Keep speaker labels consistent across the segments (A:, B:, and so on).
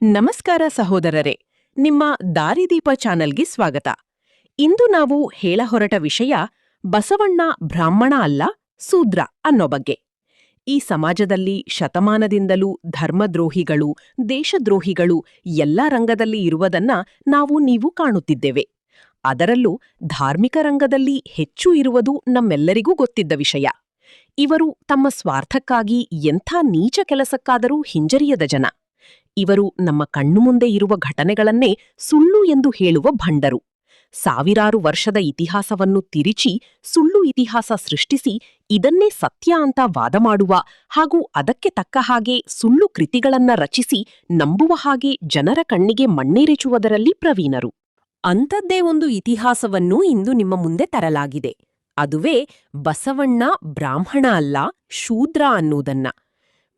A: ನಮಸ್ಕಾರ ಸಹೋದರರೇ, ನಿಮ್ಮ ದಾರಿದೀಪ ಚಾನೆಲ್ಗೆ ಸ್ವಾಗತ. ಇಂದು ನಾವು ಹೇಳಹೊರಟ ವಿಷಯ ಬಸವಣ್ಣ ಬ್ರಾಹ್ಮಣ ಅಲ್ಲ, ಶೂದ್ರ ಅನ್ನೋ ಬಗ್ಗೆ. ಈ ಸಮಾಜದಲ್ಲಿ ಶತಮಾನದಿಂದಲೂ ಧರ್ಮದ್ರೋಹಿಗಳು, ದೇಶದ್ರೋಹಿಗಳು ಎಲ್ಲ ರಂಗದಲ್ಲಿ ಇರುವುದನ್ನ ನೀವು ಕಾಣುತ್ತಿದ್ದೇವೆ. ಅದರಲ್ಲೂ ಧಾರ್ಮಿಕ ರಂಗದಲ್ಲಿ ಹೆಚ್ಚು ಇರುವುದು ನಮ್ಮೆಲ್ಲರಿಗೂ ಗೊತ್ತಿದ್ದ ವಿಷಯ. ಇವರು ತಮ್ಮ ಸ್ವಾರ್ಥಕ್ಕಾಗಿ ಎಂಥ ನೀಚ ಕೆಲಸಕ್ಕಾದರೂ ಹಿಂಜರಿಯದ ಜನ. ಇವರು ನಮ್ಮ ಕಣ್ಣು ಮುಂದೆ ಇರುವ ಘಟನೆಗಳನ್ನೇ ಸುಳ್ಳು ಎಂದು ಹೇಳುವ ಭಂಡರು. ಸಾವಿರಾರು ವರ್ಷದ ಇತಿಹಾಸವನ್ನು ತಿರುಚಿ ಸುಳ್ಳು ಇತಿಹಾಸ ಸೃಷ್ಟಿಸಿ ಇದನ್ನೇ ಸತ್ಯ ಅಂತ ವಾದ ಮಾಡುವ ಹಾಗೂ ಅದಕ್ಕೆ ತಕ್ಕ ಹಾಗೆ ಸುಳ್ಳು ಕೃತಿಗಳನ್ನ ರಚಿಸಿ ನಂಬುವ ಹಾಗೆ ಜನರ ಕಣ್ಣಿಗೆ ಮಣ್ಣೇರೆಚುವುದರಲ್ಲಿ ಪ್ರವೀಣರು. ಅಂಥದ್ದೇ ಒಂದು ಇತಿಹಾಸವನ್ನು ಇಂದು ನಿಮ್ಮ ಮುಂದೆ ತರಲಾಗಿದೆ. ಅದುವೇ ಬಸವಣ್ಣ ಬ್ರಾಹ್ಮಣ ಅಲ್ಲ, ಶೂದ್ರ ಅನ್ನುವುದನ್ನ.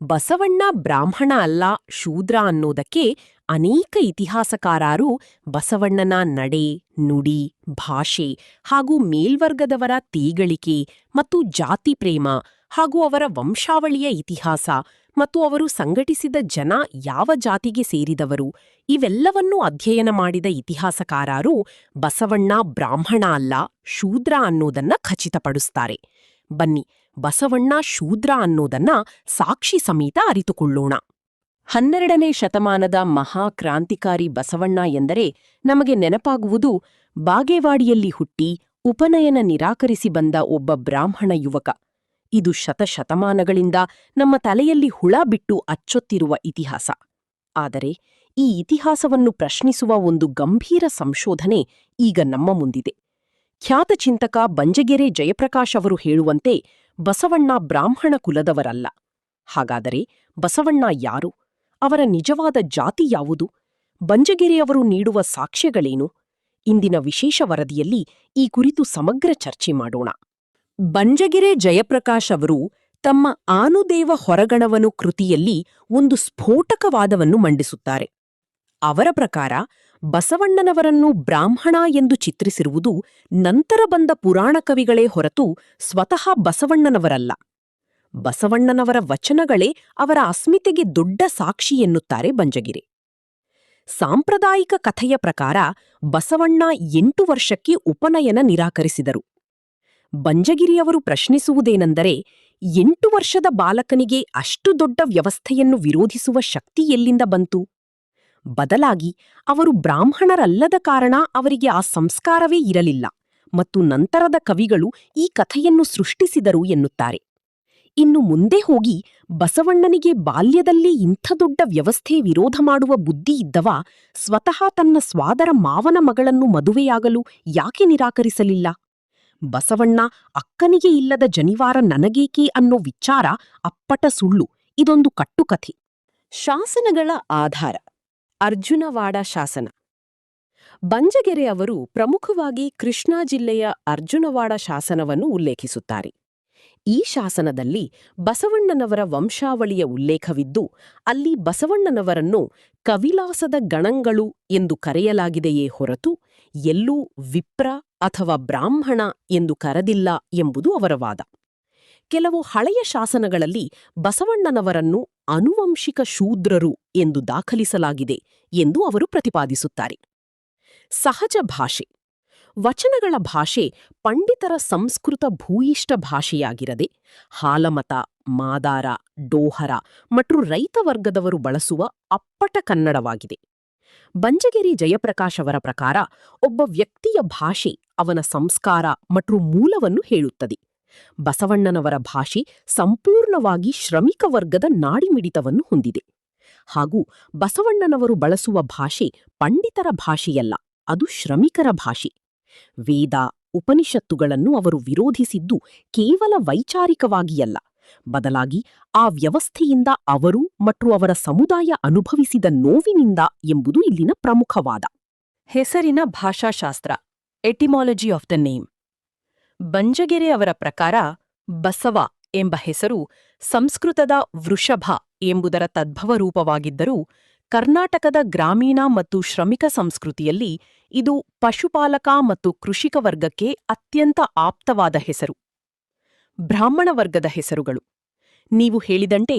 A: ಬಸವಣ್ಣ ಬ್ರಾಹ್ಮಣ ಅಲ್ಲ, ಶೂದ್ರ ಅನ್ನೋದಕ್ಕೆ ಅನೇಕ ಇತಿಹಾಸಕಾರರು ಬಸವಣ್ಣನ ನಡೆ, ನುಡಿ, ಭಾಷೆ ಹಾಗೂ ಮೇಲ್ವರ್ಗದವರ ತೀಗಳಿಕೆ ಮತ್ತು ಜಾತಿ ಪ್ರೇಮ ಹಾಗೂ ಅವರ ವಂಶಾವಳಿಯ ಇತಿಹಾಸ ಮತ್ತು ಅವರು ಸಂಘಟಿಸಿದ ಜನ ಯಾವ ಜಾತಿಗೆ ಸೇರಿದವರು ಇವೆಲ್ಲವನ್ನೂ ಅಧ್ಯಯನ ಮಾಡಿದ ಇತಿಹಾಸಕಾರರು ಬಸವಣ್ಣ ಬ್ರಾಹ್ಮಣ ಅಲ್ಲ, ಶೂದ್ರ ಅನ್ನೋದನ್ನ ಖಚಿತಪಡಿಸ್ತಾರೆ. ಬನ್ನಿ, ಬಸವಣ್ಣ ಶೂದ್ರ ಅನ್ನೋದನ್ನ ಸಾಕ್ಷಿ ಸಮೇತ ಅರಿತುಕೊಳ್ಳೋಣ. 12ನೇ ಶತಮಾನದ ಮಹಾಕ್ರಾಂತಿಕಾರಿ ಬಸವಣ್ಣ ಎಂದರೆ ನಮಗೆ ನೆನಪಾಗುವುದು ಬಾಗೇವಾಡಿಯಲ್ಲಿ ಹುಟ್ಟಿ ಉಪನಯನ ನಿರಾಕರಿಸಿ ಬಂದ ಒಬ್ಬ ಬ್ರಾಹ್ಮಣ ಯುವಕ. ಇದು ಶತಶತಮಾನಗಳಿಂದ ನಮ್ಮ ತಲೆಯಲ್ಲಿ ಹುಳ ಬಿಟ್ಟು ಅಚ್ಚೊತ್ತಿರುವ ಇತಿಹಾಸ. ಆದರೆ ಈ ಇತಿಹಾಸವನ್ನು ಪ್ರಶ್ನಿಸುವ ಒಂದು ಗಂಭೀರ ಸಂಶೋಧನೆ ಈಗ ನಮ್ಮ ಮುಂದಿದೆ. ಖ್ಯಾತ ಚಿಂತಕ ಬಂಜಗೆರೆ ಜಯಪ್ರಕಾಶ್ ಅವರು ಹೇಳುವಂತೆ ಬಸವಣ್ಣ ಬ್ರಾಹ್ಮಣ ಕುಲದವರಲ್ಲ. ಹಾಗಾದರೆ ಬಸವಣ್ಣ ಯಾರು? ಅವರ ನಿಜವಾದ ಜಾತಿ ಯಾವುದು? ಬಂಜಗೆರೆಯವರು ನೀಡುವ ಸಾಕ್ಷ್ಯಗಳೇನು? ಇಂದಿನ ವಿಶೇಷ ವರದಿಯಲ್ಲಿ ಈ ಕುರಿತು ಸಮಗ್ರ ಚರ್ಚೆ ಮಾಡೋಣ. ಬಂಜಗೆರೆ ಜಯಪ್ರಕಾಶ್ ಅವರು ತಮ್ಮ ಆನುದೇವ ಹೊರಗಣವನು ಕೃತಿಯಲ್ಲಿ ಒಂದು ಸ್ಫೋಟಕವಾದವನ್ನು ಮಂಡಿಸುತ್ತಾರೆ. ಅವರ ಪ್ರಕಾರ ಬಸವಣ್ಣನವರನ್ನು ಬ್ರಾಹ್ಮಣ ಎಂದು ಚಿತ್ರಿಸಿರುವುದು ನಂತರ ಬಂದ ಪುರಾಣ ಕವಿಗಳೇ ಹೊರತು ಸ್ವತಃ ಬಸವಣ್ಣನವರಲ್ಲ. ಬಸವಣ್ಣನವರ ವಚನಗಳೇ ಅವರ ಅಸ್ಮಿತೆಗೆ ದೊಡ್ಡ ಸಾಕ್ಷಿ ಎನ್ನುತ್ತಾರೆ ಬಂಜಗೆರೆ. ಸಾಂಪ್ರದಾಯಿಕ ಕಥೆಯ ಪ್ರಕಾರ ಬಸವಣ್ಣ 8 ವರ್ಷಕ್ಕೆ ಉಪನಯನ ನಿರಾಕರಿಸಿದರು. ಬಂಜಗಿರಿಯವರು ಪ್ರಶ್ನಿಸುವುದೇನೆಂದರೆ, 8 ವರ್ಷದ ಬಾಲಕನಿಗೆ ಅಷ್ಟು ದೊಡ್ಡ ವ್ಯವಸ್ಥೆಯನ್ನು ವಿರೋಧಿಸುವ ಶಕ್ತಿ ಎಲ್ಲಿಂದ ಬಂತು? ಬದಲಾಗಿ ಅವರು ಬ್ರಾಹ್ಮಣರಲ್ಲದ ಕಾರಣ ಅವರಿಗೆ ಆ ಸಂಸ್ಕಾರವೇ ಇರಲಿಲ್ಲ ಮತ್ತು ನಂತರದ ಕವಿಗಳು ಈ ಕಥೆಯನ್ನು ಸೃಷ್ಟಿಸಿದರು ಎನ್ನುತ್ತಾರೆ. ಇನ್ನು ಮುಂದೆ ಹೋಗಿ ಬಸವಣ್ಣನಿಗೆ ಬಾಲ್ಯದಲ್ಲಿ ಇಂಥ ದೊಡ್ಡ ವ್ಯವಸ್ಥೆ ವಿರೋಧ ಮಾಡುವ ಬುದ್ಧಿ ಇದ್ದವ ಸ್ವತಃ ತನ್ನ ಸ್ವಾದರ ಮಾವನ ಮಗಳನ್ನು ಮದುವೆಯಾಗಲು ಯಾಕೆ ನಿರಾಕರಿಸಲಿಲ್ಲ? ಬಸವಣ್ಣ ಅಕ್ಕನಿಗೆ ಇಲ್ಲದ ಜನಿವಾರ ನನಗೇಕೆ ಅನ್ನೋ ವಿಚಾರ ಅಪ್ಪಟ ಸುಳ್ಳು. ಇದೊಂದು ಕಟ್ಟುಕಥೆ. ಶಾಸನಗಳ ಆಧಾರ. ಅರ್ಜುನವಾಡ ಶಾಸನ. ಬಂಜಗೆರೆ ಅವರು ಪ್ರಮುಖವಾಗಿ ಕೃಷ್ಣಾ ಜಿಲ್ಲೆಯ ಅರ್ಜುನವಾಡ ಶಾಸನವನ್ನು ಉಲ್ಲೇಖಿಸುತ್ತಾರೆ. ಈ ಶಾಸನದಲ್ಲಿ ಬಸವಣ್ಣನವರ ವಂಶಾವಳಿಯ ಉಲ್ಲೇಖವಿದ್ದು, ಅಲ್ಲಿ ಬಸವಣ್ಣನವರನ್ನು ಕವಿಲಾಸದ ಗಣಗಳು ಎಂದು ಕರೆಯಲಾಗಿದೆಯೇ ಹೊರತು ಎಲ್ಲೂ ವಿಪ್ರ ಅಥವಾ ಬ್ರಾಹ್ಮಣ ಎಂದು ಕರೆದಿಲ್ಲ ಎಂಬುದು ಅವರ ವಾದ. ಕೆಲವು ಹಳೆಯ ಶಾಸನಗಳಲ್ಲಿ ಬಸವಣ್ಣನವರನ್ನು ಆನುವಂಶಿಕ ಶೂದ್ರರು ಎಂದು ದಾಖಲಿಸಲಾಗಿದೆ ಎಂದು ಅವರು ಪ್ರತಿಪಾದಿಸುತ್ತಾರೆ. ಸಹಜ ಭಾಷೆ. ವಚನಗಳ ಭಾಷೆ ಪಂಡಿತರ ಸಂಸ್ಕೃತ ಭೂಯಿಷ್ಠ ಭಾಷೆಯಾಗಿರದೆ ಹಾಲಮತ, ಮಾದಾರ, ಡೋಹರ ಮತ್ತು ರೈತ ವರ್ಗದವರು ಬಳಸುವ ಅಪ್ಪಟ ಕನ್ನಡವಾಗಿದೆ. ಬಂಜಗೆರೆ ಜಯಪ್ರಕಾಶ್ ಅವರ ಪ್ರಕಾರ ಒಬ್ಬ ವ್ಯಕ್ತಿಯ ಭಾಷೆ ಅವನ ಸಂಸ್ಕಾರ ಮತ್ತು ಮೂಲವನ್ನು ಹೇಳುತ್ತದೆ. ಬಸವಣ್ಣನವರ ಭಾಷೆ ಸಂಪೂರ್ಣವಾಗಿ ಶ್ರಮಿಕ ವರ್ಗದ ನಾಡಿಮಿಡಿತವನ್ನು ಹೊಂದಿದೆ. ಹಾಗೂ ಬಸವಣ್ಣನವರು ಬಳಸುವ ಭಾಷೆ ಪಂಡಿತರ ಭಾಷೆಯಲ್ಲ, ಅದು ಶ್ರಮಿಕರ ಭಾಷೆ. ವೇದ, ಉಪನಿಷತ್ತುಗಳನ್ನು ಅವರು ವಿರೋಧಿಸಿದ್ದು ಕೇವಲ ವೈಚಾರಿಕವಾಗಿಯಲ್ಲ, ಬದಲಾಗಿ ಆ ವ್ಯವಸ್ಥೆಯಿಂದ ಅವರು ಮತ್ತು ಅವರ ಸಮುದಾಯ ಅನುಭವಿಸಿದ ನೋವಿನಿಂದ ಎಂಬುದು ಇಲ್ಲಿನ ಪ್ರಮುಖವಾದ. ಹೆಸರಿನ ಭಾಷಾಶಾಸ್ತ್ರ. Etymology of the name. ಬಂಜಗೆರೆ ಅವರ ಪ್ರಕಾರ ಬಸವ ಎಂಬ ಹೆಸರು ಸಂಸ್ಕೃತದ ವೃಷಭ ಎಂಬುದರ ತದ್ಭವ ರೂಪವಾಗಿದ್ದರೂ ಕರ್ನಾಟಕದ ಗ್ರಾಮೀಣ ಮತ್ತು ಶ್ರಮಿಕ ಸಂಸ್ಕೃತಿಯಲ್ಲಿ ಇದು ಪಶುಪಾಲಕ ಮತ್ತು ಕೃಷಿಕ ವರ್ಗಕ್ಕೆ ಅತ್ಯಂತ ಆಪ್ತವಾದ ಹೆಸರು. ಬ್ರಾಹ್ಮಣ ವರ್ಗದ ಹೆಸರುಗಳು. ನೀವು ಹೇಳಿದಂತೆ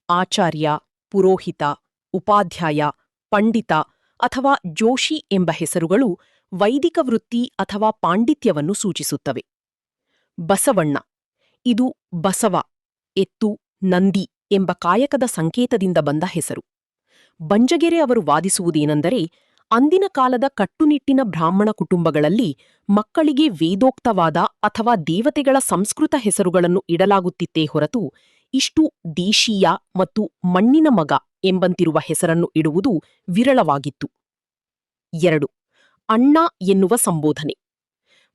A: ಆಚಾರ್ಯ, ಪುರೋಹಿತ, ಉಪಾಧ್ಯಾಯ, ಪಂಡಿತ ಅಥವಾ ಜೋಶಿ ಎಂಬ ಹೆಸರುಗಳು ವೈದಿಕ ವೃತ್ತಿ ಅಥವಾ ಪಾಂಡಿತ್ಯವನ್ನು ಸೂಚಿಸುತ್ತವೆ. ಬಸವಣ್ಣ ಇದು ಬಸವ, ಎತ್ತು, ನಂದಿ ಎಂಬ ಕಾಯಕದ ಸಂಕೇತದಿಂದ ಬಂದ ಹೆಸರು. ಬಂಜಗೆರೆ ಅವರು ವಾದಿಸುವುದೇನೆಂದರೆ, ಅಂದಿನ ಕಾಲದ ಕಟ್ಟುನಿಟ್ಟಿನ ಬ್ರಾಹ್ಮಣ ಕುಟುಂಬಗಳಲ್ಲಿ ಮಕ್ಕಳಿಗೆ ವೇದೋಕ್ತವಾದ ಅಥವಾ ದೇವತೆಗಳ ಸಂಸ್ಕೃತ ಹೆಸರುಗಳನ್ನು ಇಡಲಾಗುತ್ತಿತ್ತೇ ಹೊರತು ಇಷ್ಟು ದೇಶೀಯ ಮತ್ತು ಮಣ್ಣಿನ ಮಗ ಎಂಬಂತಿರುವ ಹೆಸರನ್ನು ಇಡುವುದು ವಿರಳವಾಗಿತ್ತು. 2. ಅಣ್ಣ ಎನ್ನುವ ಸಂಬೋಧನೆ.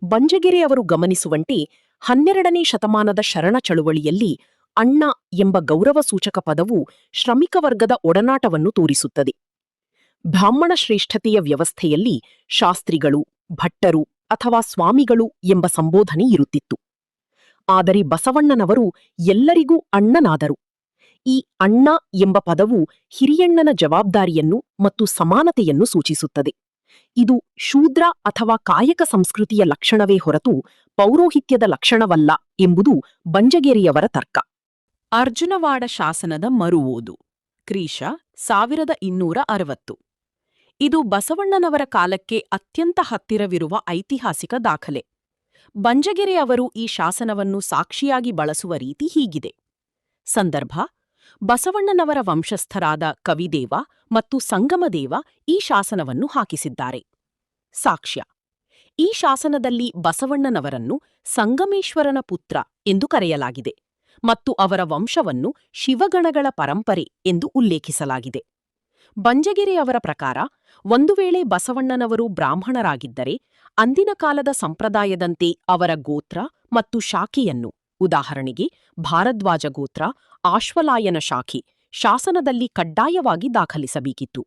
A: ಬಂಜಗೆರೆ ಅವರು ಗಮನಿಸುವಂತೆ 12ನೇ ಶತಮಾನದ ಶರಣ ಚಳುವಳಿಯಲ್ಲಿ ಅಣ್ಣ ಎಂಬ ಗೌರವ ಸೂಚಕ ಪದವು ಶ್ರಮಿಕ ವರ್ಗದ ಒಡನಾಟವನ್ನು ತೋರಿಸುತ್ತದೆ. ಬ್ರಾಹ್ಮಣ ಶ್ರೇಷ್ಠತೆಯ ವ್ಯವಸ್ಥೆಯಲ್ಲಿ ಶಾಸ್ತ್ರಿಗಳು, ಭಟ್ಟರು ಅಥವಾ ಸ್ವಾಮಿಗಳು ಎಂಬ ಸಂಬೋಧನೆ ಇರುತ್ತಿತ್ತು. ಆದರೆ ಬಸವಣ್ಣನವರು ಎಲ್ಲರಿಗೂ ಅಣ್ಣನಾದರು. ಈ ಅಣ್ಣ ಎಂಬ ಪದವು ಹಿರಿಯಣ್ಣನ ಜವಾಬ್ದಾರಿಯನ್ನು ಮತ್ತು ಸಮಾನತೆಯನ್ನು ಸೂಚಿಸುತ್ತದೆ. ಇದು ಶೂದ್ರ ಅಥವಾ ಕಾಯಕ ಸಂಸ್ಕೃತಿಯ ಲಕ್ಷಣವೇ ಹೊರತು ಪೌರೋಹಿತ್ಯದ ಲಕ್ಷಣವಲ್ಲ ಎಂಬುದು ಬಂಜಗೆರೆಯವರ ತರ್ಕ. ಅರ್ಜುನವಾಡ ಶಾಸನದ ಮರು ಓದು ಕ್ರಿಶ 1260. ಇದು ಬಸವಣ್ಣನವರ ಕಾಲಕ್ಕೆ ಅತ್ಯಂತ ಹತ್ತಿರವಿರುವ ಐತಿಹಾಸಿಕ ದಾಖಲೆ. ಬಂಜಗೆರೆ ಅವರು ಈ ಶಾಸನವನ್ನು ಸಾಕ್ಷಿಯಾಗಿ ಬಳಸುವ ರೀತಿ ಹೀಗಿದೆ. ಸಂದರ್ಭ: ಬಸವಣ್ಣನವರ ವಂಶಸ್ಥರಾದ ಕವಿದೇವ ಮತ್ತು ಸಂಗಮದೇವ ಈ ಶಾಸನವನ್ನು ಹಾಕಿಸಿದ್ದಾರೆ. ಸಾಕ್ಷ್ಯ: ಈ ಶಾಸನದಲ್ಲಿ ಬಸವಣ್ಣನವರನ್ನು ಸಂಗಮೇಶ್ವರನ ಪುತ್ರ ಎಂದು ಕರೆಯಲಾಗಿದೆ ಮತ್ತು ಅವರ ವಂಶವನ್ನು ಶಿವಗಣಗಳ ಪರಂಪರೆ ಎಂದು ಉಲ್ಲೇಖಿಸಲಾಗಿದೆ. ಬಂಜಗೆರೆಯವರ ಪ್ರಕಾರ, ಒಂದು ವೇಳೆ ಬಸವಣ್ಣನವರು ಬ್ರಾಹ್ಮಣರಾಗಿದ್ದರೆ ಅಂದಿನ ಕಾಲದ ಸಂಪ್ರದಾಯದಂತೆ ಅವರ ಗೋತ್ರ ಮತ್ತು ಶಾಖೆಯನ್ನು, ಉದಾಹರಣೆಗೆ ಭಾರದ್ವಾಜ ಗೋತ್ರ, ಆಶ್ವಲಾಯನ ಶಾಖೆ, ಶಾಸನದಲ್ಲಿ ಕಡ್ಡಾಯವಾಗಿ ದಾಖಲಿಸಬೇಕಿತ್ತು.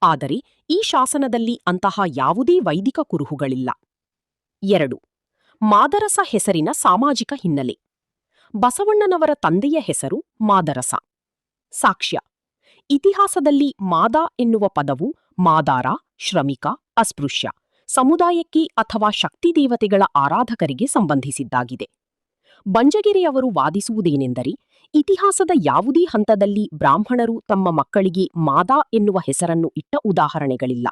A: ಆದರೆ ಈ ಶಾಸನದಲ್ಲಿ ಅಂತಹ ಯಾವುದೇ ವೈದಿಕ ಕುರುಹುಗಳಿಲ್ಲ. 2. ಮಾದರಸ ಹೆಸರಿನ ಸಾಮಾಜಿಕ ಹಿನ್ನೆಲೆ. ಬಸವಣ್ಣನವರ ತಂದೆಯ ಹೆಸರು ಮಾದರಸ. ಸಾಕ್ಷ್ಯ: ಇತಿಹಾಸದಲ್ಲಿ ಮಾದ ಎನ್ನುವ ಪದವು ಮಾದಾರ, ಶ್ರಮಿಕ, ಅಸ್ಪೃಶ್ಯ, ಸಮುದಾಯಕ್ಕೆ ಅಥವಾ ಶಕ್ತಿದೇವತೆಗಳ ಆರಾಧಕರಿಗೆ ಸಂಬಂಧಿಸಿದ್ದಾಗಿದೆ. ಬಂಜಗೆರೆಯವರು ವಾದಿಸುವುದೇನೆಂದರೆ, ಇತಿಹಾಸದ ಯಾವುದೇ ಹಂತದಲ್ಲಿ ಬ್ರಾಹ್ಮಣರು ತಮ್ಮ ಮಕ್ಕಳಿಗೆ ಮಾದ ಎನ್ನುವ ಹೆಸರನ್ನು ಇಟ್ಟ ಉದಾಹರಣೆಗಳಿಲ್ಲ.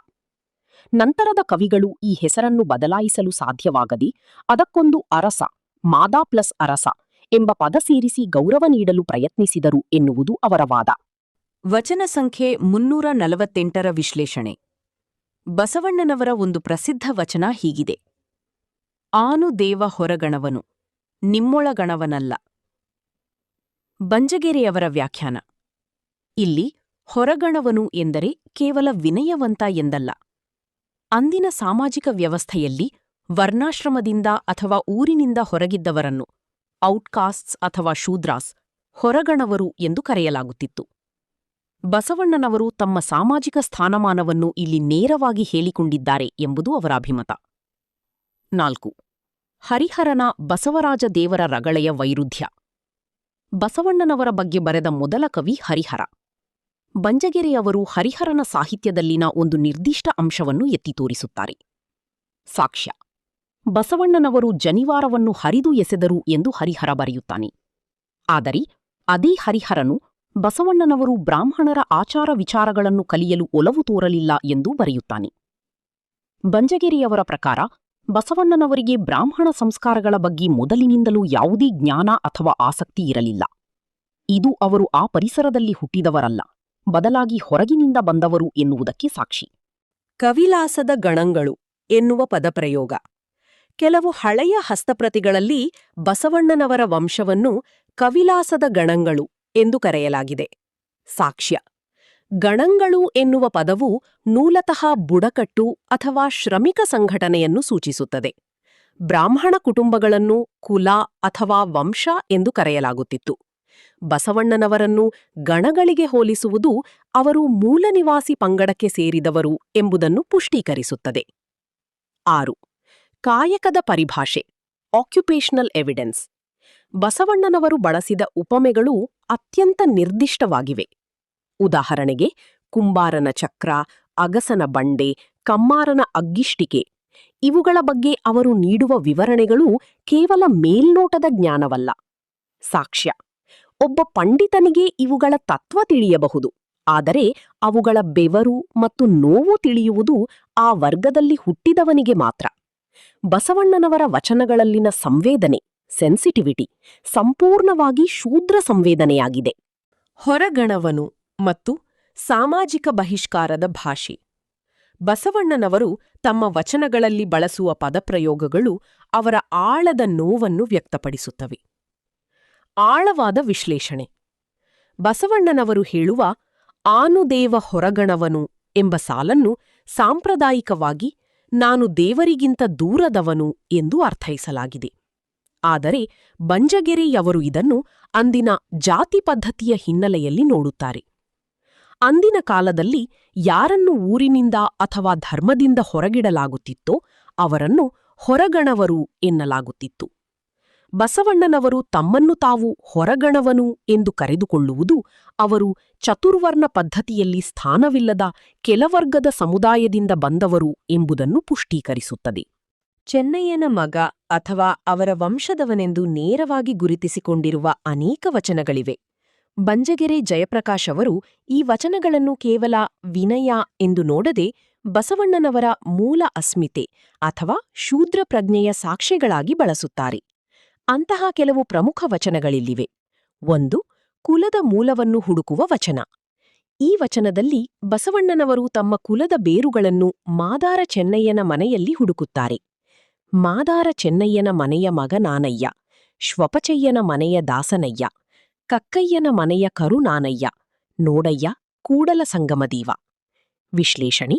A: ನಂತರದ ಕವಿಗಳು ಈ ಹೆಸರನ್ನು ಬದಲಾಯಿಸಲು ಸಾಧ್ಯವಾಗದೆ ಅದಕ್ಕೊಂದು ಅರಸ, ಮಾದ ಪ್ಲಸ್ ಅರಸ ಎಂಬ ಪದ ಸೇರಿಸಿ ಗೌರವ ನೀಡಲು ಪ್ರಯತ್ನಿಸಿದರು ಎನ್ನುವುದು ಅವರ ವಾದ. ವಚನ ಸಂಖ್ಯೆ 348ರ ವಿಶ್ಲೇಷಣೆ. ಬಸವಣ್ಣನವರ ಒಂದು ಪ್ರಸಿದ್ಧ ವಚನ ಹೀಗಿದೆ: ಆನು ದೇವ ಹೊರಗಣವನು, ನಿಮ್ಮೊಳಗಣವನಲ್ಲ. ಬಂಜಗೆರೆಯವರ ವ್ಯಾಖ್ಯಾನ: ಇಲ್ಲಿ ಹೊರಗಣವನು ಎಂದರೆ ಕೇವಲ ವಿನಯವಂತ ಎಂದಲ್ಲ. ಅಂದಿನ ಸಾಮಾಜಿಕ ವ್ಯವಸ್ಥೆಯಲ್ಲಿ ವರ್ಣಾಶ್ರಮದಿಂದ ಅಥವಾ ಊರಿನಿಂದ ಹೊರಗಿದ್ದವರನ್ನು, ಔಟ್ಕಾಸ್ಟ್ಸ್ ಅಥವಾ ಶೂದ್ರಾಸ್, ಹೊರಗಣವರು ಎಂದು ಕರೆಯಲಾಗುತ್ತಿತ್ತು. ಬಸವಣ್ಣನವರು ತಮ್ಮ ಸಾಮಾಜಿಕ ಸ್ಥಾನಮಾನವನ್ನು ಇಲ್ಲಿ ನೇರವಾಗಿ ಹೇಳಿಕೊಂಡಿದ್ದಾರೆ ಎಂಬುದು ಅವರ ಅಭಿಮತ. 4. ಹರಿಹರನ ಬಸವರಾಜ ದೇವರ ರಗಳೆಯ ವೈರುಧ್ಯ. ಬಸವಣ್ಣನವರ ಬಗ್ಗೆ ಬರೆದ ಮೊದಲ ಕವಿ ಹರಿಹರ. ಬಂಜಗೆರೆಯವರು ಹರಿಹರನ ಸಾಹಿತ್ಯದಲ್ಲಿನ ಒಂದು ನಿರ್ದಿಷ್ಟ ಅಂಶವನ್ನು ಎತ್ತಿ ತೋರಿಸುತ್ತಾರೆ. ಸಾಕ್ಷ್ಯ: ಬಸವಣ್ಣನವರು ಜನಿವಾರವನ್ನು ಹರಿದು ಎಸೆದರು ಎಂದು ಹರಿಹರ ಬರೆಯುತ್ತಾನೆ. ಆದರೆ ಅದೇ ಹರಿಹರನು ಬಸವಣ್ಣನವರು ಬ್ರಾಹ್ಮಣರ ಆಚಾರ ವಿಚಾರಗಳನ್ನು ಕಲಿಯಲು ಒಲವು ತೋರಲಿಲ್ಲ ಎಂದು ಬರೆಯುತ್ತಾನೆ. ಬಂಜಗೆರೆಯವರ ಪ್ರಕಾರ ಬಸವಣ್ಣನವರಿಗೆ ಬ್ರಾಹ್ಮಣ ಸಂಸ್ಕಾರಗಳ ಬಗ್ಗೆ ಮೊದಲಿನಿಂದಲೂ ಯಾವುದೇ ಜ್ಞಾನ ಅಥವಾ ಆಸಕ್ತಿ ಇರಲಿಲ್ಲ. ಇದು ಅವರು ಆ ಪರಿಸರದಲ್ಲಿ ಹುಟ್ಟಿದವರಲ್ಲ, ಬದಲಾಗಿ ಹೊರಗಿನಿಂದ ಬಂದವರು ಎನ್ನುವುದಕ್ಕೆ ಸಾಕ್ಷಿ. ಕವಿಲಾಸದ ಗಣಗಳು ಎನ್ನುವ ಪದಪ್ರಯೋಗ. ಕೆಲವು ಹಳೆಯ ಹಸ್ತಪ್ರತಿಗಳಲ್ಲಿ ಬಸವಣ್ಣನವರ ವಂಶವನ್ನು ಕವಿಲಾಸದ ಗಣಗಳು ಎಂದು ಕರೆಯಲಾಗಿದೆ. ಸಾಕ್ಷ್ಯ: ಗಣಗಳು ಎನ್ನುವ ಪದವು ಮೂಲತಃ ಬುಡಕಟ್ಟು ಅಥವಾ ಶ್ರಮಿಕ ಸಂಘಟನೆಯನ್ನು ಸೂಚಿಸುತ್ತದೆ. ಬ್ರಾಹ್ಮಣ ಕುಟುಂಬಗಳನ್ನು ಕುಲ ಅಥವಾ ವಂಶ ಎಂದು ಕರೆಯಲಾಗುತ್ತಿತ್ತು. ಬಸವಣ್ಣನವರನ್ನು ಗಣಗಳಿಗೆ ಹೋಲಿಸುವುದು ಅವರು ಮೂಲ ನಿವಾಸಿ ಪಂಗಡಕ್ಕೆ ಸೇರಿದವರು ಎಂಬುದನ್ನು ಪುಷ್ಟೀಕರಿಸುತ್ತದೆ. 6. ಕಾಯಕದ ಪರಿಭಾಷೆ, ಆಕ್ಯುಪೇಷನಲ್ ಎವಿಡೆನ್ಸ್. ಬಸವಣ್ಣನವರು ಬಳಸಿದ ಉಪಮೆಗಳು ಅತ್ಯಂತ ನಿರ್ದಿಷ್ಟವಾಗಿವೆ. ಉದಾಹರಣೆಗೆ, ಕುಂಬಾರನ ಚಕ್ರ, ಅಗಸನ ಬಂಡೆ, ಕಮ್ಮಾರನ ಅಗ್ಗಿಷ್ಟಿಕೆ ಇವುಗಳ ಬಗ್ಗೆ ಅವರು ನೀಡುವ ವಿವರಣೆಗಳು ಕೇವಲ ಮೇಲ್ನೋಟದ ಜ್ಞಾನವಲ್ಲ. ಸಾಕ್ಷ್ಯ: ಒಬ್ಬ ಪಂಡಿತನಿಗೆ ಇವುಗಳ ತತ್ವ ತಿಳಿಯಬಹುದು, ಆದರೆ ಅವುಗಳ ಬೆವರು ಮತ್ತು ನೋವು ತಿಳಿಯುವುದು ಆ ವರ್ಗದಲ್ಲಿ ಹುಟ್ಟಿದವನಿಗೆ ಮಾತ್ರ. ಬಸವಣ್ಣನವರ ವಚನಗಳಲ್ಲಿನ ಸಂವೇದನೆ, ಸೆನ್ಸಿಟಿವಿಟಿ, ಸಂಪೂರ್ಣವಾಗಿ ಶೂದ್ರ ಸಂವೇದನೆಯಾಗಿದೆ. ಹೊರಗಣವನು ಮತ್ತು ಸಾಮಾಜಿಕ ಬಹಿಷ್ಕಾರದ ಭಾಷೆ. ಬಸವಣ್ಣನವರು ತಮ್ಮ ವಚನಗಳಲ್ಲಿ ಬಳಸುವ ಪದಪ್ರಯೋಗಗಳು ಅವರ ಆಳದ ನೋವನ್ನು ವ್ಯಕ್ತಪಡಿಸುತ್ತವೆ. ಆಳವಾದ ವಿಶ್ಲೇಷಣೆ. ಬಸವಣ್ಣನವರು ಹೇಳುವ ಆನುದೇವ ಹೊರಗಣವನು ಎಂಬ ಸಾಲನ್ನು ಸಾಂಪ್ರದಾಯಿಕವಾಗಿ ನಾನು ದೇವರಿಗಿಂತ ದೂರದವನು ಎಂದು ಅರ್ಥೈಸಲಾಗಿದೆ. ಆದರೆ ಬಂಜಗೆರೆಯವರು ಇದನ್ನು ಅಂದಿನ ಜಾತಿ ಪದ್ಧತಿಯ ಹಿನ್ನೆಲೆಯಲ್ಲಿ ನೋಡುತ್ತಾರೆ. ಅಂದಿನ ಕಾಲದಲ್ಲಿ ಯಾರನ್ನು ಊರಿನಿಂದ ಅಥವಾ ಧರ್ಮದಿಂದ ಹೊರಗಿಡಲಾಗುತ್ತಿತ್ತೋ ಅವರನ್ನು ಹೊರಗಣವರು ಎನ್ನಲಾಗುತ್ತಿತ್ತು. ಬಸವಣ್ಣನವರು ತಮ್ಮನ್ನು ತಾವು ಹೊರಗಣವನು ಎಂದು ಕರೆದುಕೊಳ್ಳುವುದು ಅವರು ಚತುರ್ವರ್ಣ ಪದ್ಧತಿಯಲ್ಲಿ ಸ್ಥಾನವಿಲ್ಲದ ಕೆಲವರ್ಗದ ಸಮುದಾಯದಿಂದ ಬಂದವರು ಎಂಬುದನ್ನು ಪುಷ್ಟೀಕರಿಸುತ್ತದೆ. ಚೆನ್ನಯ್ಯನ ಮಗ ಅಥವಾ ಅವರ ವಂಶದವನೆಂದು ನೇರವಾಗಿ ಗುರುತಿಸಿಕೊಂಡಿರುವ ಅನೇಕ ವಚನಗಳಿವೆ. ಬಂಜಗೆರೆ ಜಯಪ್ರಕಾಶ್ ಅವರು ಈ ವಚನಗಳನ್ನು ಕೇವಲ ವಿನಯ ಎಂದು ನೋಡದೆ ಬಸವಣ್ಣನವರ ಮೂಲ ಅಸ್ಮಿತೆ ಅಥವಾ ಶೂದ್ರ ಪ್ರಜ್ಞೆಯ ಸಾಕ್ಷ್ಯಗಳಾಗಿ ಬಳಸುತ್ತಾರೆ. ಅಂತಹ ಕೆಲವು ಪ್ರಮುಖ ವಚನಗಳಿಲ್ಲಿವೆ. 1. ಕುಲದ ಮೂಲವನ್ನು ಹುಡುಕುವ ವಚನ. ಈ ವಚನದಲ್ಲಿ ಬಸವಣ್ಣನವರು ತಮ್ಮ ಕುಲದ ಬೇರುಗಳನ್ನು ಮಾದಾರ ಚೆನ್ನಯ್ಯನ ಮನೆಯಲ್ಲಿ ಹುಡುಕುತ್ತಾರೆ. ಮಾದಾರ ಚೆನ್ನಯ್ಯನ ಮನೆಯ ಮಗ ನಾನಯ್ಯ, ಶ್ವಪಚಯ್ಯನ ಮನೆಯ ದಾಸನಯ್ಯ, ಕಕ್ಕಯ್ಯನ ಮನೆಯ ಕರುನಾನಯ್ಯ, ನೋಡಯ್ಯ, ಕೂಡಲ ಸಂಗಮದೇವ. ವಿಶ್ಲೇಷಣೆ.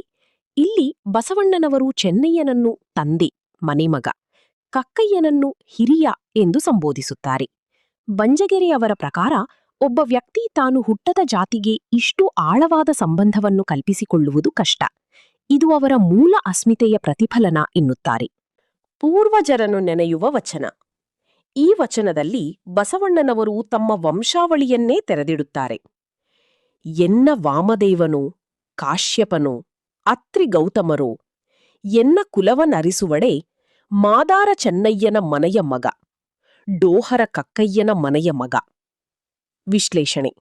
A: ಇಲ್ಲಿ ಬಸವಣ್ಣನವರು ಚೆನ್ನಯ್ಯನನ್ನು ತಂದೆ, ಮನೆಮಗ, ಕಕ್ಕಯ್ಯನನ್ನು ಹಿರಿಯ ಎಂದು ಸಂಬೋಧಿಸುತ್ತಾರೆ. ಬಂಜಗೆರೆಯವರ ಪ್ರಕಾರ ಒಬ್ಬ ವ್ಯಕ್ತಿ ತಾನು ಹುಟ್ಟದ ಜಾತಿಗೆ ಇಷ್ಟು ಆಳವಾದ ಸಂಬಂಧವನ್ನು ಕಲ್ಪಿಸಿಕೊಳ್ಳುವುದು ಕಷ್ಟ. ಇದು ಅವರ ಮೂಲ ಅಸ್ಮಿತೆಯ ಪ್ರತಿಫಲನ ಎನ್ನುತ್ತಾರೆ. ಪೂರ್ವಜರನ್ನು ನೆನೆಯುವ ವಚನ. ಈ ವಚನದಲ್ಲಿ ಬಸವಣ್ಣನವರು ತಮ್ಮ ವಂಶಾವಳಿಯನ್ನೇ ತೆರೆದಿಡುತ್ತಾರೆ. ಎನ್ನ ವಾಮದೇವನೋ, ಕಾಶ್ಯಪನೋ, ಅತ್ರಿ ಗೌತಮರೋ, ಎನ್ನ ಕುಲವನರಿಸುವಡೆ ಮಾದಾರ ಚೆನ್ನಯ್ಯನ ಮನೆಯ ಮಗ, ಡೋಹರ ಕಕ್ಕಯ್ಯನ ಮನೆಯ ಮಗ. ವಿಶ್ಲೇಷಣೆ.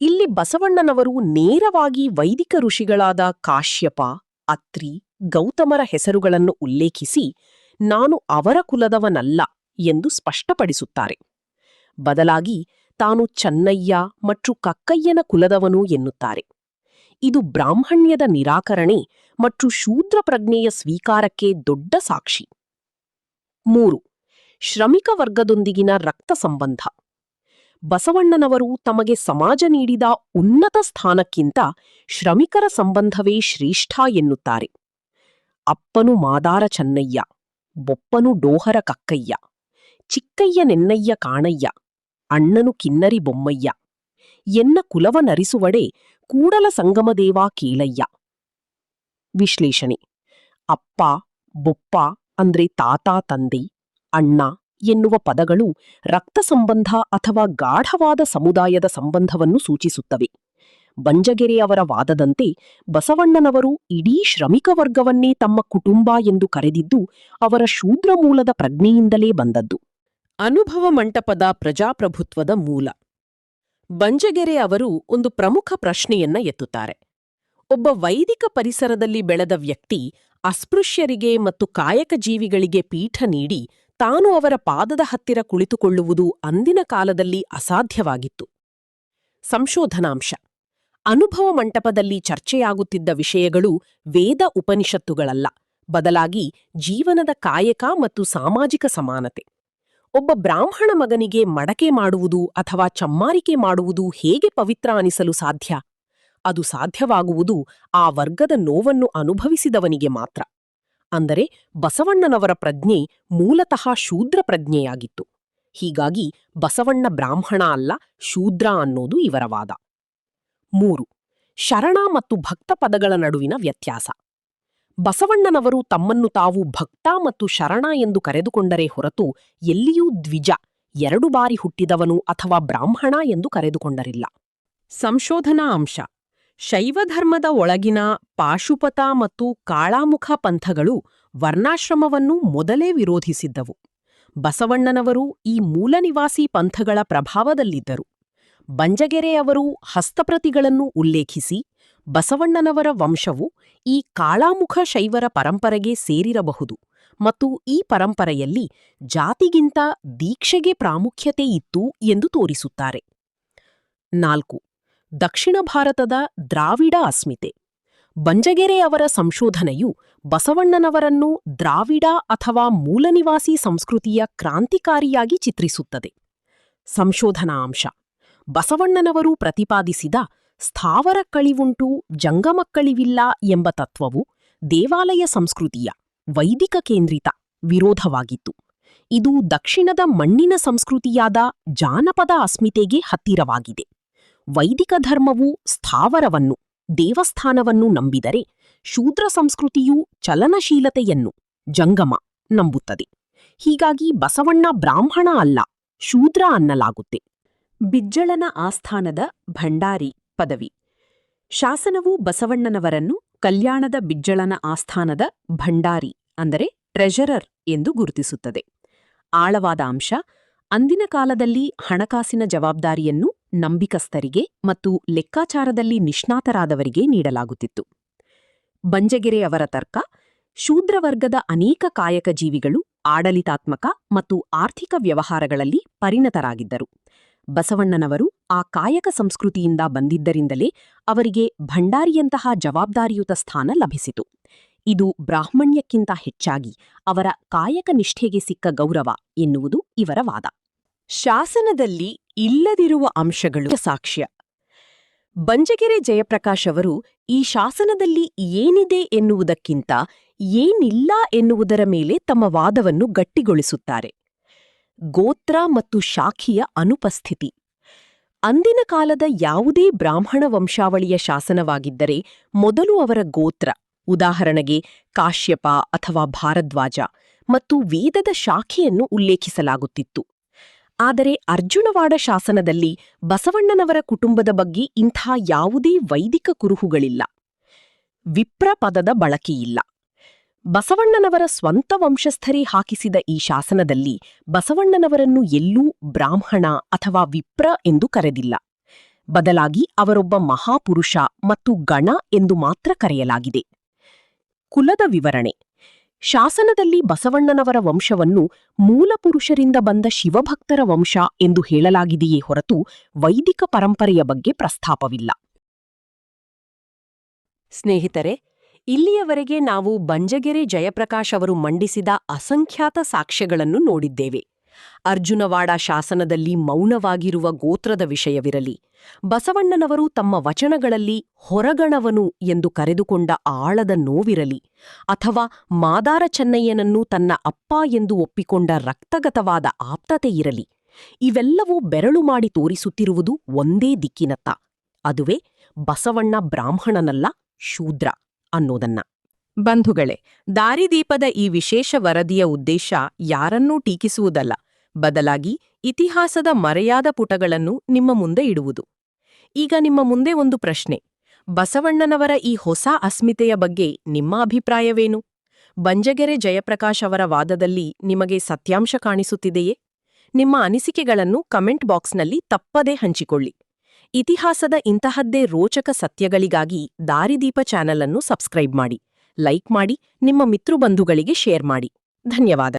A: ಇಲ್ಲಿ ಬಸವಣ್ಣನವರು ನೇರವಾಗಿ ವೈದಿಕ ಋಷಿಗಳಾದ ಕಾಶ್ಯಪ, ಅತ್ರಿ, ಗೌತಮರ ಹೆಸರುಗಳನ್ನು ಉಲ್ಲೇಖಿಸಿ ನಾನು ಅವರ ಕುಲದವನಲ್ಲ ಎಂದು ಸ್ಪಷ್ಟಪಡಿಸುತ್ತಾರೆ. ಬದಲಾಗಿ ತಾನು ಚೆನ್ನಯ್ಯ ಮತ್ತು ಕಕ್ಕಯ್ಯನ ಕುಲದವನು ಎನ್ನುತ್ತಾರೆ. ಇದು ಬ್ರಾಹ್ಮಣ್ಯದ ನಿರಾಕರಣೆ ಮತ್ತು ಶೂದ್ರ ಪ್ರಜ್ಞೆಯ ಸ್ವೀಕಾರಕ್ಕೆ ದೊಡ್ಡ ಸಾಕ್ಷಿ. 3. ಶ್ರಮಿಕ ವರ್ಗದೊಂದಿಗಿನ ರಕ್ತ ಸಂಬಂಧ. ಬಸವಣ್ಣನವರು ತಮಗೆ ಸಮಾಜ ನೀಡಿದ ಉನ್ನತ ಸ್ಥಾನಕ್ಕಿಂತ ಶ್ರಮಿಕರ ಸಂಬಂಧವೇ ಶ್ರೇಷ್ಠ ಎನ್ನುತ್ತಾರೆ. ಅಪ್ಪನು ಮಾದಾರ ಚೆನ್ನಯ್ಯ, ಬೊಪ್ಪನು ಡೋಹರ ಕಕ್ಕಯ್ಯ, ಚಿಕ್ಕಯ್ಯನೆನ್ನಯ್ಯ ಕಾಣಯ್ಯ, ಅಣ್ಣನು ಕಿನ್ನರಿ ಬೊಮ್ಮಯ್ಯ, ಎನ್ನ ಕುಲವನರಿಸುವಡೆ ಕೂಡಲ ಸಂಗಮದೇವ ಕೇಳಯ್ಯ. ವಿಶ್ಲೇಷಣೆ. ಅಪ್ಪ, ಬೊಪ್ಪ ಅಂದ್ರೆ ತಾತ, ತಂದೆ, ಅಣ್ಣ ಎನ್ನುವ ಪದಗಳು ರಕ್ತ ಸಂಬಂಧ ಅಥವಾ ಗಾಢವಾದ ಸಮುದಾಯದ ಸಂಬಂಧವನ್ನು ಸೂಚಿಸುತ್ತವೆ. ಬಂಜಗೆರೆಯವರ ವಾದದಂತೆ ಬಸವಣ್ಣನವರು ಇಡೀ ಶ್ರಮಿಕ ವರ್ಗವನ್ನೇ ತಮ್ಮ ಕುಟುಂಬ ಎಂದು ಕರೆದಿದ್ದು ಅವರ ಶೂದ್ರ ಮೂಲದ ಪ್ರಜ್ಞೆಯಿಂದಲೇ ಬಂದದ್ದು. ಅನುಭವ ಮಂಟಪದ ಪ್ರಜಾಪ್ರಭುತ್ವದ ಮೂಲ. ಬಂಜಗೆರೆ ಅವರು ಒಂದು ಪ್ರಮುಖ ಪ್ರಶ್ನೆಯನ್ನ ಎತ್ತುತ್ತಾರೆ. ಒಬ್ಬ ವೈದಿಕ ಪರಿಸರದಲ್ಲಿ ಬೆಳೆದ ವ್ಯಕ್ತಿ ಅಸ್ಪೃಶ್ಯರಿಗೆ ಮತ್ತು ಕಾಯಕ ಜೀವಿಗಳಿಗೆ ಪೀಠ ನೀಡಿ ತಾನು ಅವರ ಪಾದದ ಹತ್ತಿರ ಕುಳಿತುಕೊಳ್ಳುವುದು ಅಂದಿನ ಕಾಲದಲ್ಲಿ ಅಸಾಧ್ಯವಾಗಿತ್ತು. ಸಂಶೋಧನಾಂಶ. ಅನುಭವ ಮಂಟಪದಲ್ಲಿ ಚರ್ಚೆಯಾಗುತ್ತಿದ್ದ ವಿಷಯಗಳು ವೇದ ಉಪನಿಷತ್ತುಗಳಲ್ಲ, ಬದಲಾಗಿ ಜೀವನದ ಕಾಯಕ ಮತ್ತು ಸಾಮಾಜಿಕ ಸಮಾನತೆ. ಒಬ್ಬ ಬ್ರಾಹ್ಮಣ ಮಗನಿಗೆ ಮಡಕೆ ಮಾಡುವುದು ಅಥವಾ ಚಮ್ಮಾರಿಕೆ ಮಾಡುವುದು ಹೇಗೆ ಪವಿತ್ರ ಅನಿಸಲು ಸಾಧ್ಯ? ಅದು ಸಾಧ್ಯವಾಗುವುದು ಆ ವರ್ಗದ ನೋವನ್ನು ಅನುಭವಿಸಿದವನಿಗೆ ಮಾತ್ರ. ಅಂದರೆ ಬಸವಣ್ಣನವರ ಪ್ರಜ್ಞೆ ಮೂಲತಃ ಶೂದ್ರ ಪ್ರಜ್ಞೆಯಾಗಿತ್ತು. ಹೀಗಾಗಿ ಬಸವಣ್ಣ ಬ್ರಾಹ್ಮಣ ಅಲ್ಲ, ಶೂದ್ರ ಅನ್ನೋದು ಇವರ ವಾದ. 3. ಶರಣ ಮತ್ತು ಭಕ್ತ ಪದಗಳ ನಡುವಿನ ವ್ಯತ್ಯಾಸ. ಬಸವಣ್ಣನವರು ತಮ್ಮನ್ನು ತಾವು ಭಕ್ತ ಮತ್ತು ಶರಣ ಎಂದು ಕರೆದುಕೊಂಡರೆ ಹೊರತು ಎಲ್ಲಿಯೂ ದ್ವಿಜ, 2 ಬಾರಿ ಹುಟ್ಟಿದವನು ಅಥವಾ ಬ್ರಾಹ್ಮಣ ಎಂದು ಕರೆದುಕೊಂಡರಿಲ್ಲ. ಸಂಶೋಧನಾ ಅಂಶ. ಶೈವಧರ್ಮದ ಒಳಗಿನ ಪಾಶುಪತ ಮತ್ತು ಕಾಳಾಮುಖ ಪಂಥಗಳು ವರ್ಣಾಶ್ರಮವನ್ನು ಮೊದಲೇ ವಿರೋಧಿಸಿದ್ದವು. ಬಸವಣ್ಣನವರು ಈ ಮೂಲನಿವಾಸಿ ಪಂಥಗಳ ಪ್ರಭಾವದಲ್ಲಿದ್ದರು. ಬಂಜಗೆರೆ ಅವರು ಹಸ್ತಪ್ರತಿಗಳನ್ನು ಉಲ್ಲೇಖಿಸಿ ಬಸವಣ್ಣನವರ ವಂಶವು ಈ ಕಾಳಾಮುಖ ಶೈವರ ಪರಂಪರೆಗೆ ಸೇರಿರಬಹುದು ಮತ್ತು ಈ ಪರಂಪರೆಯಲ್ಲಿ ಜಾತಿಗಿಂತ ದೀಕ್ಷೆಗೆ ಪ್ರಾಮುಖ್ಯತೆ ಇತ್ತು ಎಂದು ತೋರಿಸುತ್ತಾರೆ. 4. ದಕ್ಷಿಣ ಭಾರತದ ದ್ರಾವಿಡ ಅಸ್ಮಿತೆ. ಬಂಜಗೆರೆ ಅವರ ಸಂಶೋಧನೆಯು ಬಸವಣ್ಣನವರನ್ನು ದ್ರಾವಿಡ ಅಥವಾ ಮೂಲನಿವಾಸಿ ಸಂಸ್ಕೃತಿಯ ಕ್ರಾಂತಿಕಾರಿಯಾಗಿ ಚಿತ್ರಿಸುತ್ತದೆ. ಸಂಶೋಧನಾ ಅಂಶ: ಬಸವಣ್ಣನವರು ಪ್ರತಿಪಾದಿಸಿದ ಸ್ಥಾವರ ಕಳಿವುಂಟು ಜಂಗಮಕ್ಕಳಿವಿಲ್ಲ ಎಂಬ ತತ್ವವು ದೇವಾಲಯ ಸಂಸ್ಕೃತಿಯ ವೈದಿಕ ಕೇಂದ್ರಿತ ವಿರೋಧವಾಗಿತ್ತು. ಇದು ದಕ್ಷಿಣದ ಮಣ್ಣಿನ ಸಂಸ್ಕೃತಿಯಾದ ಜಾನಪದ ಅಸ್ಮಿತೆಗೆ ಹತ್ತಿರವಾಗಿದೆ. ವೈದಿಕ ಧರ್ಮವು ಸ್ಥಾವರವನ್ನು, ದೇವಸ್ಥಾನವನ್ನು ನಂಬಿದರೆ, ಶೂದ್ರ ಸಂಸ್ಕೃತಿಯು ಚಲನಶೀಲತೆಯನ್ನು, ಜಂಗಮ, ನಂಬುತ್ತದೆ. ಹೀಗಾಗಿ ಬಸವಣ್ಣ ಬ್ರಾಹ್ಮಣ ಅಲ್ಲ, ಶೂದ್ರ ಅನ್ನಲಾಗುತ್ತೆ. ಬಿಜ್ಜಳನ ಆಸ್ಥಾನದ ಭಂಡಾರಿ ಪದವಿ. ಶಾಸನವು ಬಸವಣ್ಣನವರನ್ನು ಕಲ್ಯಾಣದ ಬಿಜ್ಜಳನ ಆಸ್ಥಾನದ ಭಂಡಾರಿ ಅಂದರೆ ಟ್ರೆಷರರ್ ಎಂದು ಗುರುತಿಸುತ್ತದೆ. ಆಳವಾದ ಅಂಶ: ಅಂದಿನ ಕಾಲದಲ್ಲಿ ಹಣಕಾಸಿನ ಜವಾಬ್ದಾರಿಯನ್ನು ನಂಬಿಕಸ್ಥರಿಗೆ ಮತ್ತು ಲೆಕ್ಕಾಚಾರದಲ್ಲಿ ನಿಷ್ಣಾತರಾದವರಿಗೆ ನೀಡಲಾಗುತ್ತಿತ್ತು. ಬಂಜಗೆರೆ ಅವರ ತರ್ಕ: ಶೂದ್ರವರ್ಗದ ಅನೇಕ ಕಾಯಕ ಜೀವಿಗಳು ಆಡಳಿತಾತ್ಮಕ ಮತ್ತು ಆರ್ಥಿಕ ವ್ಯವಹಾರಗಳಲ್ಲಿ ಪರಿಣತರಾಗಿದ್ದರು. ಬಸವಣ್ಣನವರು ಆ ಕಾಯಕ ಸಂಸ್ಕೃತಿಯಿಂದ ಬಂದಿದ್ದರಿಂದಲೇ ಅವರಿಗೆ ಭಂಡಾರಿಯಂತಹ ಜವಾಬ್ದಾರಿಯುತ ಸ್ಥಾನ ಲಭಿಸಿತು. ಇದು ಬ್ರಾಹ್ಮಣ್ಯಕ್ಕಿಂತ ಹೆಚ್ಚಾಗಿ ಅವರ ಕಾಯಕ ನಿಷ್ಠೆಗೆ ಸಿಕ್ಕ ಗೌರವ ಎನ್ನುವುದು ಇವರ ವಾದ. ಶಾಸನದಲ್ಲಿ ಇಲ್ಲದಿರುವ ಅಂಶಗಳು ಸಾಕ್ಷ್ಯ. ಬಂಜಗೆರೆ ಜಯಪ್ರಕಾಶ್ ಅವರು ಈ ಶಾಸನದಲ್ಲಿ ಏನಿದೆ ಎನ್ನುವುದಕ್ಕಿಂತ ಏನಿಲ್ಲ ಎನ್ನುವುದರ ಮೇಲೆ ತಮ್ಮ ವಾದವನ್ನು ಗಟ್ಟಿಗೊಳಿಸುತ್ತಾರೆ. ಗೋತ್ರ ಮತ್ತು ಶಾಖಿಯ ಅನುಪಸ್ಥಿತಿ. ಅಂದಿನ ಕಾಲದ ಯಾವುದೇ ಬ್ರಾಹ್ಮಣ ವಂಶಾವಳಿಯ ಶಾಸನವಾಗಿದ್ದರೆ ಮೊದಲು ಅವರ ಗೋತ್ರ, ಉದಾಹರಣೆಗೆ ಕಾಶ್ಯಪ ಅಥವಾ ಭಾರದ್ವಾಜ, ಮತ್ತು ವೇದದ ಶಾಖೆಯನ್ನು ಉಲ್ಲೇಖಿಸಲಾಗುತ್ತಿತ್ತು. ಆದರೆ ಅರ್ಜುನವಾಡ ಶಾಸನದಲ್ಲಿ ಬಸವಣ್ಣನವರ ಕುಟುಂಬದ ಬಗ್ಗೆ ಇಂಥ ಯಾವುದೇ ವೈದಿಕ ಕುರುಹುಗಳಿಲ್ಲ. ವಿಪ್ರ ಪದದ ಬಳಕೆಯಿಲ್ಲ. ಬಸವಣ್ಣನವರ ಸ್ವಂತ ವಂಶಸ್ಥರೇ ಹಾಕಿಸಿದ ಈ ಶಾಸನದಲ್ಲಿ ಬಸವಣ್ಣನವರನ್ನು ಎಲ್ಲೂ ಬ್ರಾಹ್ಮಣ ಅಥವಾ ವಿಪ್ರ ಎಂದು ಕರೆದಿಲ್ಲ. ಬದಲಾಗಿ ಅವರೊಬ್ಬ ಮಹಾಪುರುಷ ಮತ್ತು ಗಣ ಎಂದು ಮಾತ್ರ ಕರೆಯಲಾಗಿದೆ. ಕುಲದ ವಿವರಣೆ. ಶಾಸನದಲ್ಲಿ ಬಸವಣ್ಣನವರ ವಂಶವನ್ನು ಮೂಲಪುರುಷರಿಂದ ಬಂದ ಶಿವಭಕ್ತರ ವಂಶ ಎಂದು ಹೇಳಲಾಗಿದೆಯೇ ಹೊರತು ವೈದಿಕ ಪರಂಪರೆಯ ಬಗ್ಗೆ ಪ್ರಸ್ತಾಪವಿಲ್ಲ. ಸ್ನೇಹಿತರೆ, ಇಲ್ಲಿಯವರೆಗೆ ನಾವು ಬಂಜಗೆರೆ ಜಯಪ್ರಕಾಶ್ ಅವರು ಮಂಡಿಸಿದ ಅಸಂಖ್ಯಾತ ಸಾಕ್ಷ್ಯಗಳನ್ನು ನೋಡಿದ್ದೇವೆ. ಅರ್ಜುನವಾಡ ಶಾಸನದಲ್ಲಿ ಮೌನವಾಗಿರುವ ಗೋತ್ರದ ವಿಷಯವಿರಲಿ, ಬಸವಣ್ಣನವರು ತಮ್ಮ ವಚನಗಳಲ್ಲಿ ಹೊರಗಣವನು ಎಂದು ಕರೆದುಕೊಂಡ ಆಳದ ನೋವಿರಲಿ, ಅಥವಾ ಮಾದಾರ ಚೆನ್ನಯ್ಯನನ್ನು ತನ್ನ ಅಪ್ಪ ಎಂದು ಒಪ್ಪಿಕೊಂಡ ರಕ್ತಗತವಾದ ಆಪ್ತತೆಯಿರಲಿ, ಇವೆಲ್ಲವೂ ಬೆರಳು ಮಾಡಿ ತೋರಿಸುತ್ತಿರುವುದು ಒಂದೇ ದಿಕ್ಕಿನತ್ತ. ಅದುವೇ ಬಸವಣ್ಣ ಬ್ರಾಹ್ಮಣನಲ್ಲ, ಶೂದ್ರ ಅನ್ನೋದನ್ನ. ಬಂಧುಗಳೇ, ದಾರಿದೀಪದ ಈ ವಿಶೇಷ ವರದಿಯ ಉದ್ದೇಶ ಯಾರನ್ನೂ ಟೀಕಿಸುವುದಲ್ಲ, ಬದಲಾಗಿ ಇತಿಹಾಸದ ಮರೆಯಾದ ಪುಟಗಳನ್ನು ನಿಮ್ಮ ಮುಂದೆ ಇಡುವುದು. ಈಗ ನಿಮ್ಮ ಮುಂದೆ ಒಂದು ಪ್ರಶ್ನೆ: ಬಸವಣ್ಣನವರ ಈ ಹೊಸ ಅಸ್ಮಿತೆಯ ಬಗ್ಗೆ ನಿಮ್ಮ ಅಭಿಪ್ರಾಯವೇನು? ಬಂಜಗೆರೆ ಜಯಪ್ರಕಾಶ್ ಅವರ ವಾದದಲ್ಲಿ ನಿಮಗೆ ಸತ್ಯಾಂಶ ಕಾಣಿಸುತ್ತಿದೆಯೇ? ನಿಮ್ಮ ಅನಿಸಿಕೆಗಳನ್ನು ಕಮೆಂಟ್ ಬಾಕ್ಸ್ನಲ್ಲಿ ತಪ್ಪದೇ ಹಂಚಿಕೊಳ್ಳಿ. ಇತಿಹಾಸದ ಇಂತಹದ್ದೇ ರೋಚಕ ಸತ್ಯಗಳಿಗಾಗಿ ದಾರಿದೀಪ ಚಾನೆಲ್ ಅನ್ನು ಸಬ್ಸ್ಕ್ರೈಬ್ ಮಾಡಿ, ಲೈಕ್ ಮಾಡಿ, ನಿಮ್ಮ ಮಿತ್ರಬಂಧುಗಳಿಗೆ ಶೇರ್ ಮಾಡಿ. ಧನ್ಯವಾದ.